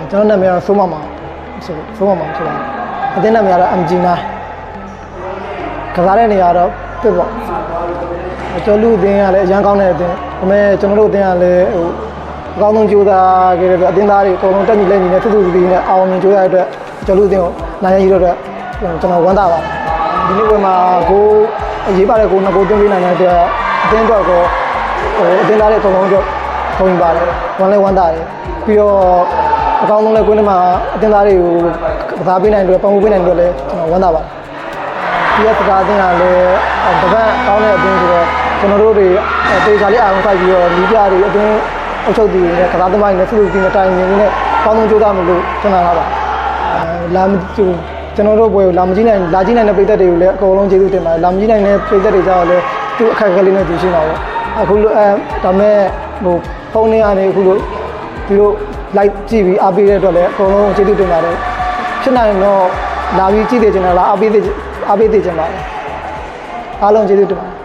ကျွန်တော်နာမည်ကတော့စိုးမမောင်ဆိုဆိုတာအတင်းနာမည်ကတော့ MG9 ကစားတဲ့နေရာတော့ပြစ်ပေါ့ကျွန်တော်လူအတင်းကလည်းအရန်ကောင်းတဲ့အတင်းဒါပေမဲ့ကျွန်တော်တို့အတင်းကလည်းဟိုအကောင်းဆုံးကြိုးစားခဲ့တဲ့အတွက်အတင်းသားတွေအကုန်လုံးတက်ညီလက်ညီနဲ့ထူးထူးစီနဲ့အောင်မြင်ကြိုးစားတဲ့အတွက်ကျွန်တော်လူအတင်းကိုနိုင်ရည်တော့အတွက်ကျွန်တော်ဝမ်းသာပါတယ်ဒီနေ့ပွဲမှာကိုရေးပါတဲ့ကိုနှစ်ကိုသွင်းပေးနိုင်တဲ့အတွက်အတင်းတော့ကိုအတင်းသားတွေအကုန်လုံးအတွက်ထုံးပါတယ်ဝမ်းလဲဝမ်းသာတယ်ပြီးတော့အကောင်းဆုံးလဲကွင်းထဲမှာအတင်းသားတွေကိုကစားပေးနိုင်တဲ့ပတ်မှုပေးနိုင်တဲ့လည်းကျွန်တော်ဝမ်းသာပါတယ်ဒီကစားအတင်းကလည်းတပတ်ကောင်းတဲ့အတင်းဆိုတော့ကျွန်တော်တို့တွေတေချာလေးအားလုံးဖိုက်ပြီးတော့ဒီပြတွေအတင်းအုပ်ချုပ်သူတွေနဲ့ကစားသမားတွေနဲ့သူတို့ဒီနဲ့တိုင်နေနေနဲ့ကောင်းဆုံးကြိုးစားမယ်လို့ကျွန်တော်ထားပါလာမကြည့်ကျွန်တော်တို့ဘွယ်ကိုလာမကြည့်နိုင်တဲ့ပြည်သက်တွေကိုလည်းအကုန်လုံးကျေးဇူးတင်ပါတယ်လာမကြည့်နိုင်တဲ့ပြည်သက်တွေကြောင့်လည်းသူအခက်အခဲလေးနဲ့သူရှင်းပါပေါ့အခုလိုဒါမဲ့ဟိုဖုန်းထဲကနေအခုလိုဒီလို like ကြည့်ပြီးအားပေးတဲ့အတွက်လည်းအကုန်လုံးကျေးဇူးတင်ပါတယ်ဖြစ်နိုင်တော့လာပြီးကြည့်သေးချင်တယ်လားအားပေးသေးချင်ပါတယ်အားလုံးကျေးဇူးတင်ပါတယ်